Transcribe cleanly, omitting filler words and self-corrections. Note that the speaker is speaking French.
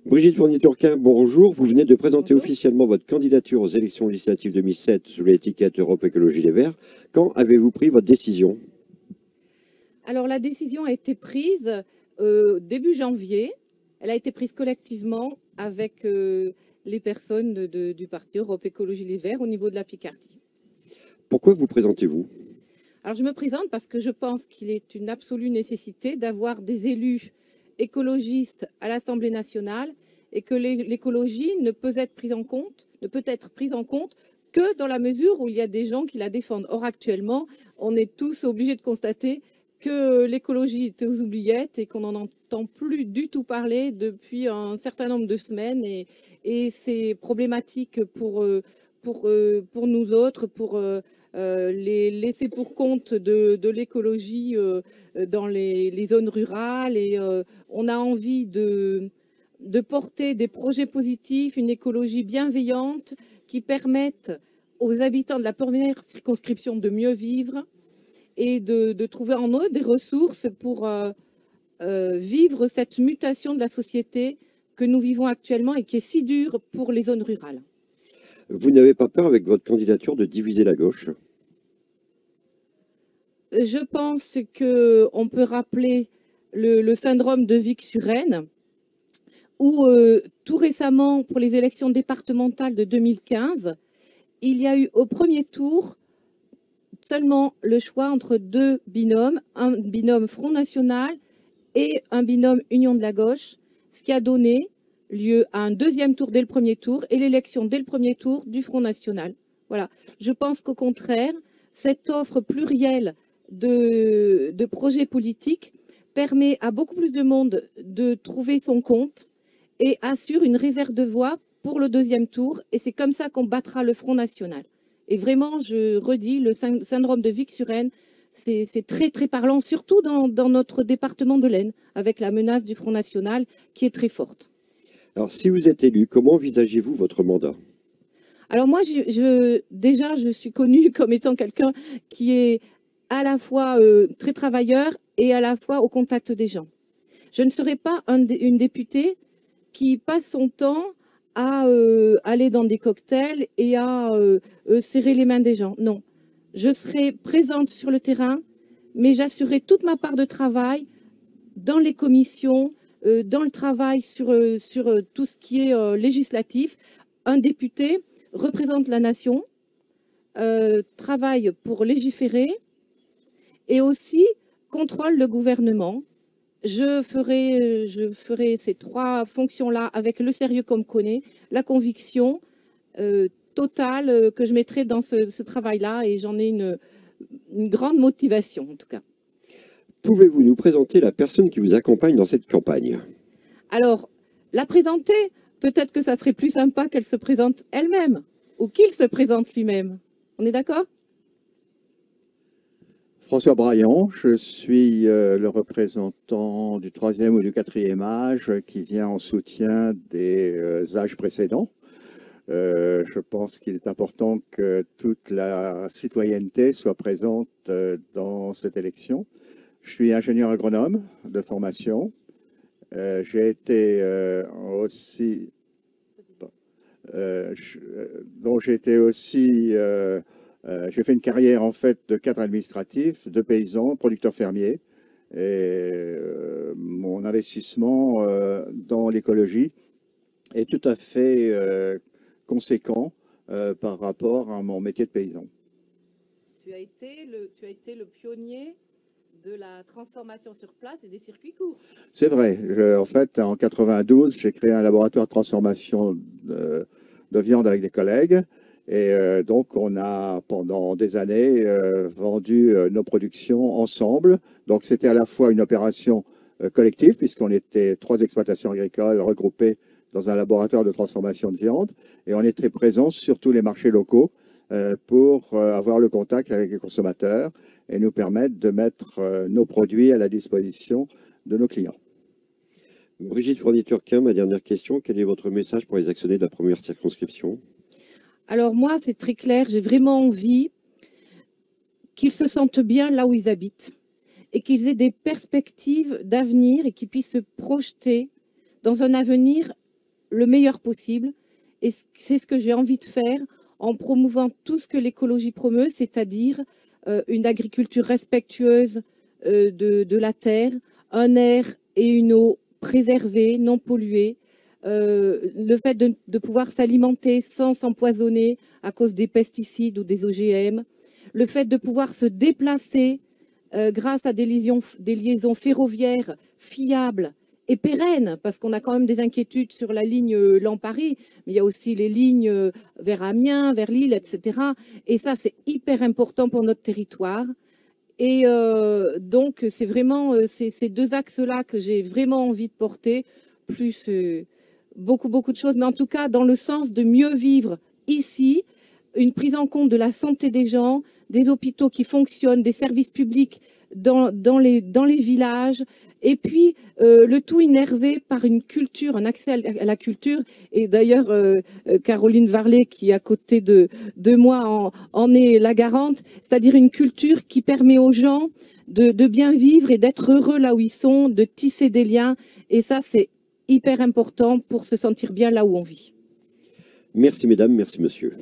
Brigitte Fournier-Turquin, bonjour. Vous venez de présenter officiellement votre candidature aux élections législatives 2007 sous l'étiquette Europe Écologie Les Verts. Quand avez-vous pris votre décision? Alors la décision a été prise début janvier. Elle a été prise collectivement avec les personnes du parti Europe Écologie Les Verts au niveau de la Picardie. Pourquoi vous présentez-vous? Alors je me présente parce que je pense qu'il est une absolue nécessité d'avoir des élus écologistes à l'Assemblée nationale et que l'écologie ne peut être prise en compte que dans la mesure où il y a des gens qui la défendent. Or actuellement, on est tous obligés de constater que l'écologie est aux oubliettes et qu'on n'en entend plus du tout parler depuis un certain nombre de semaines et c'est problématique pour nous autres, pour les laisser pour compte de l'écologie dans les zones rurales et on a envie de porter des projets positifs, une écologie bienveillante qui permette aux habitants de la première circonscription de mieux vivre et de trouver en eux des ressources pour vivre cette mutation de la société que nous vivons actuellement et qui est si dure pour les zones rurales. Vous n'avez pas peur avec votre candidature de diviser la gauche? Je pense qu'on peut rappeler le syndrome de Vic-sur-Aisne, où tout récemment, pour les élections départementales de 2015, il y a eu au premier tour seulement le choix entre deux binômes, un binôme Front National et un binôme Union de la Gauche, ce qui a donné lieu à un deuxième tour dès le premier tour et l'élection dès le premier tour du Front National. Voilà. Je pense qu'au contraire, cette offre plurielle de projets politiques permet à beaucoup plus de monde de trouver son compte et assure une réserve de voix pour le deuxième tour. Et c'est comme ça qu'on battra le Front National. Et vraiment, je redis, le syndrome de Vic-sur-Aisne, c'est très, très parlant, surtout dans notre département de l'Aisne, avec la menace du Front National qui est très forte. Alors, si vous êtes élu, comment envisagez-vous votre mandat? Alors moi, déjà, je suis connue comme étant quelqu'un qui est à la fois très travailleur et à la fois au contact des gens. Je ne serai pas une députée qui passe son temps à aller dans des cocktails et à serrer les mains des gens. Non, je serai présente sur le terrain, mais j'assurerai toute ma part de travail dans les commissions, dans le travail sur tout ce qui est législatif. Un député représente la nation, travaille pour légiférer et aussi contrôle le gouvernement. Je ferai ces trois fonctions-là avec le sérieux qu'on me connaît, la conviction totale que je mettrai dans ce travail-là et j'en ai une grande motivation en tout cas. Pouvez-vous nous présenter la personne qui vous accompagne dans cette campagne? Alors, la présenter, peut-être que ça serait plus sympa qu'elle se présente elle-même ou qu'il se présente lui-même. On est d'accord ? François Braillant, je suis le représentant du 3e ou du 4e âge qui vient en soutien des âges précédents. Je pense qu'il est important que toute la citoyenneté soit présente dans cette élection. Je suis ingénieur agronome de formation. J'ai été aussi... j'ai fait une carrière en fait de cadre administratif, de paysan, producteur fermier. Et mon investissement dans l'écologie est tout à fait conséquent par rapport à mon métier de paysan. Tu as été le pionnier de la transformation sur place et des circuits courts. C'est vrai. En fait, en 92, j'ai créé un laboratoire de transformation de viande avec des collègues. Et donc, on a, pendant des années, vendu nos productions ensemble. Donc, c'était à la fois une opération collective, puisqu'on était 3 exploitations agricoles regroupées dans un laboratoire de transformation de viande. Et on était présents sur tous les marchés locaux pour avoir le contact avec les consommateurs et nous permettre de mettre nos produits à la disposition de nos clients. Brigitte Fournier-Turquin, ma dernière question. Quel est votre message pour les actionnaires de la première circonscription? Alors moi, c'est très clair, j'ai vraiment envie qu'ils se sentent bien là où ils habitent et qu'ils aient des perspectives d'avenir et qu'ils puissent se projeter dans un avenir le meilleur possible. Et c'est ce que j'ai envie de faire en promouvant tout ce que l'écologie promeut, c'est-à-dire une agriculture respectueuse de la terre, un air et une eau préservés, non pollués, le fait de pouvoir s'alimenter sans s'empoisonner à cause des pesticides ou des OGM, le fait de pouvoir se déplacer grâce à des liaisons ferroviaires fiables et pérennes, parce qu'on a quand même des inquiétudes sur la ligne Lens-Paris, mais il y a aussi les lignes vers Amiens, vers Lille, etc. Et ça, c'est hyper important pour notre territoire. Et donc, c'est vraiment ces deux axes-là que j'ai vraiment envie de porter, plus beaucoup de choses, mais en tout cas dans le sens de mieux vivre ici, une prise en compte de la santé des gens, des hôpitaux qui fonctionnent, des services publics dans les villages, et puis le tout innervé par une culture, un accès à la culture. Et d'ailleurs, Caroline Varlet, qui est à côté de moi, en est la garante, c'est-à-dire une culture qui permet aux gens de bien vivre et d'être heureux là où ils sont, de tisser des liens, et ça, c'est hyper important pour se sentir bien là où on vit. Merci mesdames, merci monsieur.